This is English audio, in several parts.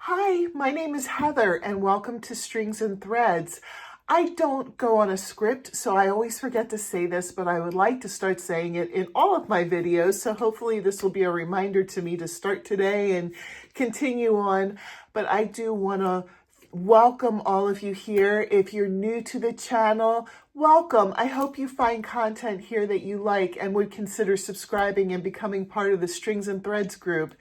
Hi, my name is Heather and welcome to Strings and Threads. I don't go on a script, so I always forget to say this, but I would like to start saying it in all of my videos. So hopefully this will be a reminder to me to start today and continue on. But I do want to welcome all of you here. If you're new to the channel, welcome. I hope you find content here that you like and would consider subscribing and becoming part of the Strings and Threads group.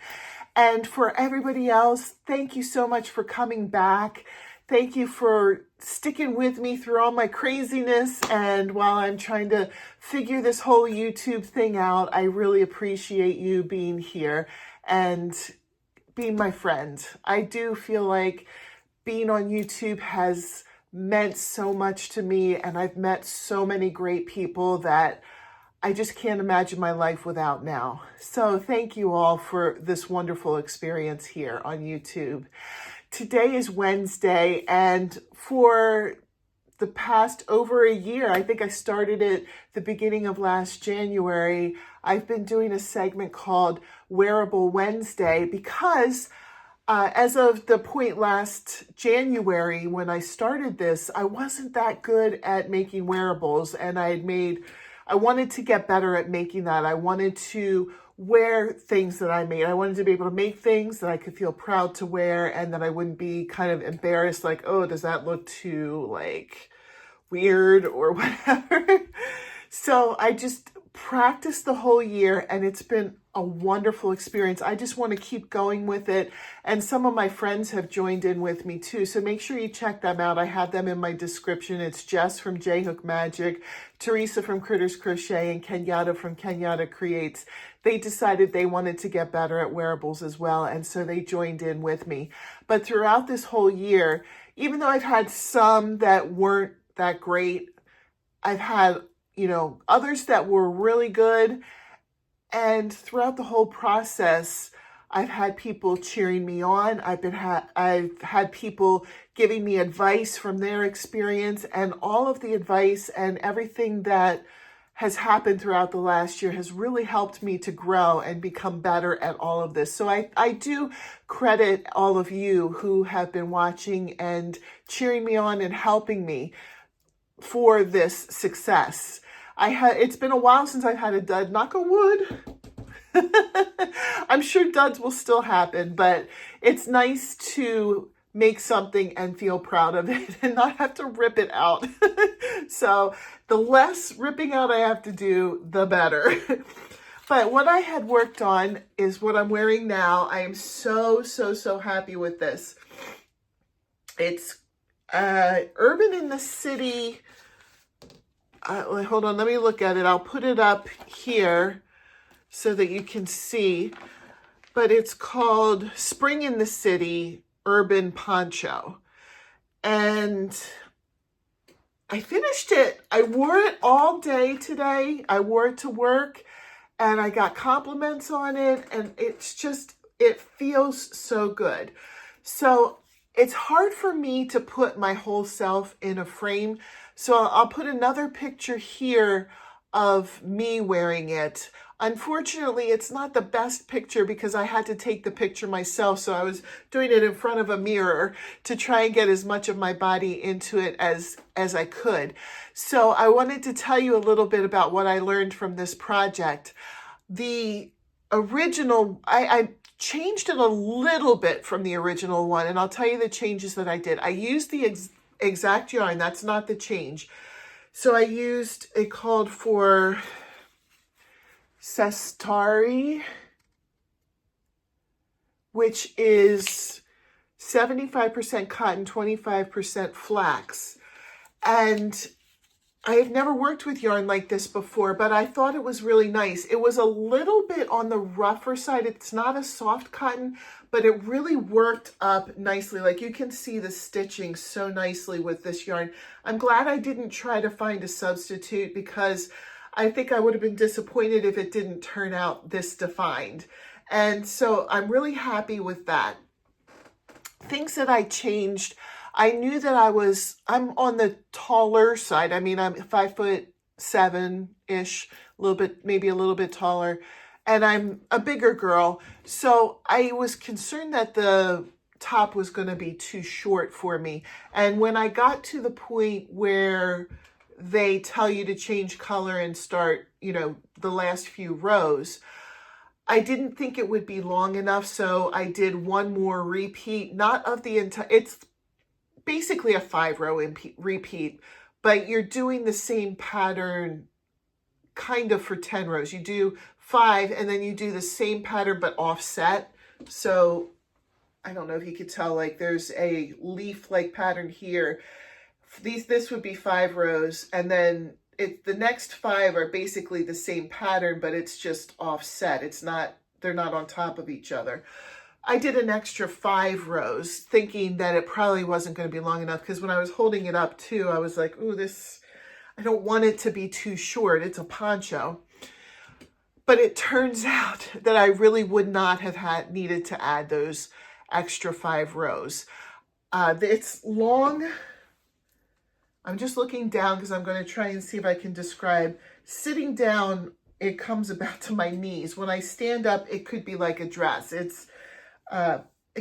And for everybody else, thank you so much for coming back. Thank you for sticking with me through all my craziness. And while I'm trying to figure this whole YouTube thing out, I really appreciate you being here and being my friend. I do feel like being on YouTube has meant so much to me, and I've met so many great people that I just can't imagine my life without now. So thank you all for this wonderful experience here on YouTube. Today is Wednesday, and for the past over a year, I think I started it the beginning of last January, I've been doing a segment called Wearable Wednesday because as of the point last January when I started this, I wasn't that good at making wearables, and I wanted to get better at making that. I wanted to wear things that I made. I wanted to be able to make things that I could feel proud to wear and that I wouldn't be kind of embarrassed, like, oh, does that look too like weird or whatever. So I just practiced the whole year and it's been a wonderful experience. I just want to keep going with it. And some of my friends have joined in with me too. So make sure you check them out. I have them in my description. It's Jess from J Hook Magic, Teresa from Critters Crochet, and Kenyatta from Kenyatta Creates. They decided they wanted to get better at wearables as well. And so they joined in with me. But throughout this whole year, even though I've had some that weren't that great, I've had, others that were really good. And throughout the whole process, I've had people cheering me on. I've had people giving me advice from their experience, and all of the advice and everything that has happened throughout the last year has really helped me to grow and become better at all of this. So I do credit all of you who have been watching and cheering me on and helping me for this success. It's been a while since I've had a dud, knock on wood. I'm sure duds will still happen, but it's nice to make something and feel proud of it and not have to rip it out. So the less ripping out I have to do, the better. But what I had worked on is what I'm wearing now. I am so happy with this. It's Urban in the City. Hold on, let me look at it. I'll put it up here so that you can see. But it's called Spring in the City Urban Poncho. And I finished it. I wore it all day today. I wore it to work and I got compliments on it. And it feels so good. So it's hard for me to put my whole self in a frame. So I'll put another picture here of me wearing it. Unfortunately, it's not the best picture because I had to take the picture myself. So I was doing it in front of a mirror to try and get as much of my body into it as I could. So I wanted to tell you a little bit about what I learned from this project. The original, I changed it a little bit from the original one, and I'll tell you the changes that I did. I used the exact yarn. That's not the change. So I used, it called for Sestari, which is 75% cotton, 25% flax. And I had never worked with yarn like this before, but I thought it was really nice. It was a little bit on the rougher side. It's not a soft cotton, but it really worked up nicely. Like you can see the stitching so nicely with this yarn. I'm glad I didn't try to find a substitute because I think I would have been disappointed if it didn't turn out this defined. And so I'm really happy with that. Things that I changed, I knew that I'm on the taller side. I mean, I'm 5'7"-ish, maybe a little bit taller, and I'm a bigger girl. So I was concerned that the top was going to be too short for me. And when I got to the point where they tell you to change color and start, you know, the last few rows, I didn't think it would be long enough, so I did one more repeat, not of the entire, it's basically a 5-row repeat, but you're doing the same pattern kind of for 10 rows. You do 5 and then you do the same pattern but offset. So I don't know if you could tell, like there's a leaf-like pattern here. This would be 5 rows, and then the next 5 are basically the same pattern, but it's just offset. It's not, they're not on top of each other. I did an extra 5 rows thinking that it probably wasn't going to be long enough, because when I was holding it up too, I was like, ooh, this, I don't want it to be too short. It's a poncho. But it turns out that I really would not have needed to add those extra 5 rows. It's long. I'm just looking down because I'm going to try and see if I can describe. Sitting down, it comes about to my knees. When I stand up, it could be like a dress. It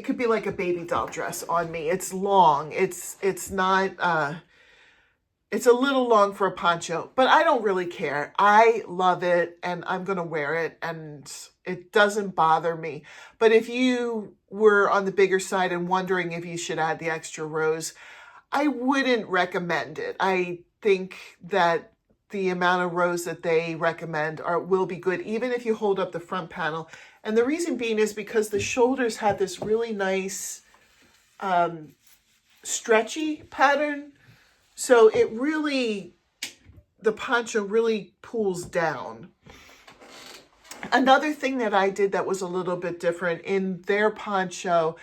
could be like a baby doll dress on me. It's long. It's not, it's a little long for a poncho, but I don't really care. I love it and I'm going to wear it and it doesn't bother me. But if you were on the bigger side and wondering if you should add the extra rows, I wouldn't recommend it. I think that the amount of rows that they recommend will be good, even if you hold up the front panel. And the reason being is because the shoulders have this really nice stretchy pattern. So it really, the poncho really pulls down. Another thing that I did that was a little bit different, in their poncho,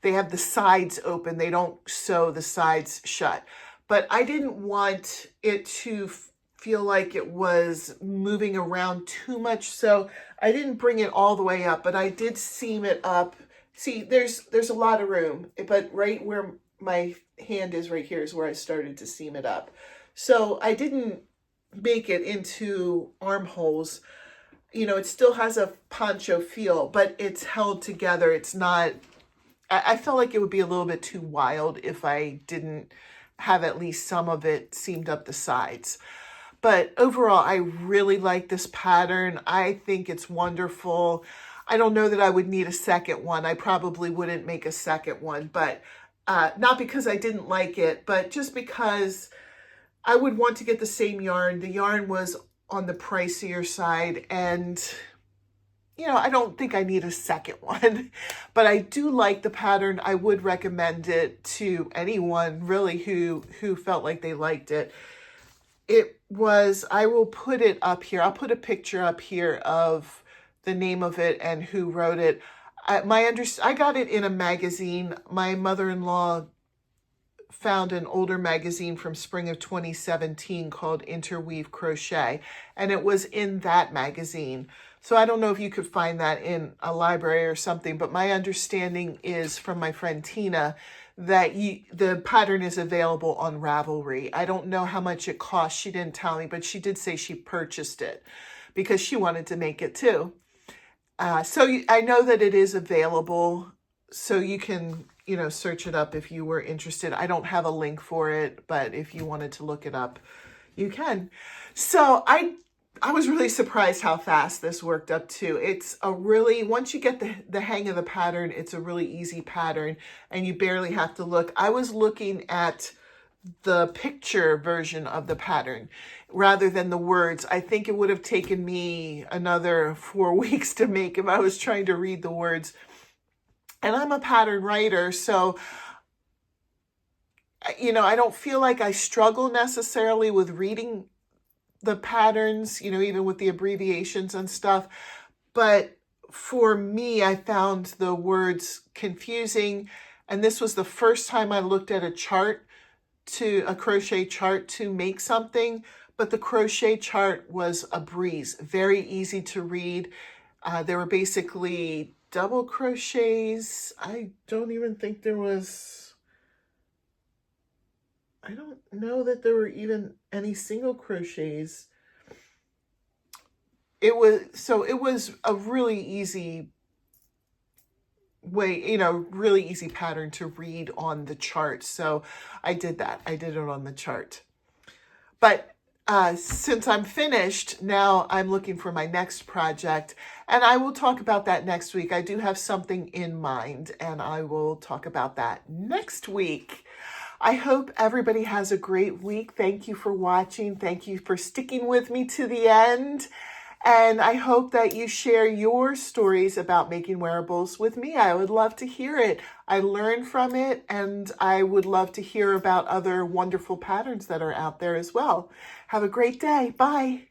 they have the sides open. They don't sew the sides shut. But I didn't want it to feel like it was moving around too much. So I didn't bring it all the way up, but I did seam it up. See, there's a lot of room, but right where my hand is right here is where I started to seam it up. So I didn't make it into armholes. You know, it still has a poncho feel, but it's held together. It's not, I felt like it would be a little bit too wild if I didn't have at least some of it seamed up the sides. But overall, I really like this pattern. I think it's wonderful. I don't know that I would need a second one. I probably wouldn't make a second one, but not because I didn't like it, but just because I would want to get the same yarn. The yarn was on the pricier side, and you know, I don't think I need a second one, but I do like the pattern. I would recommend it to anyone really who felt like they liked it. It was, I will put it up here. I'll put a picture up here of the name of it and who wrote it. I got it in a magazine. My mother-in-law found an older magazine from spring of 2017 called Interweave Crochet, and it was in that magazine. So I don't know if you could find that in a library or something, but my understanding is from my friend Tina that the pattern is available on Ravelry. I don't know how much it costs. She didn't tell me, but she did say she purchased it because she wanted to make it too. So I know that it is available, so you can, you know, search it up if you were interested. I don't have a link for it, but if you wanted to look it up, you can. So I was really surprised how fast this worked up too. It's a really, once you get the hang of the pattern, it's a really easy pattern and you barely have to look. I was looking at the picture version of the pattern rather than the words. I think it would have taken me another 4 weeks to make if I was trying to read the words. And I'm a pattern writer, so you know, I don't feel like I struggle necessarily with reading the patterns, you know, even with the abbreviations and stuff. But for me, I found the words confusing. And this was the first time I looked at a crochet chart to make something. But the crochet chart was a breeze, very easy to read. There were basically double crochets. I don't even think there was, I don't know that there were even any single crochets. It was a really easy way, really easy pattern to read on the chart. So I did that. I did it on the chart. But since I'm finished, now I'm looking for my next project, and I will talk about that next week. I do have something in mind, and I will talk about that next week. I hope everybody has a great week. Thank you for watching. Thank you for sticking with me to the end. And I hope that you share your stories about making wearables with me. I would love to hear it. I learn from it, and I would love to hear about other wonderful patterns that are out there as well. Have a great day. Bye.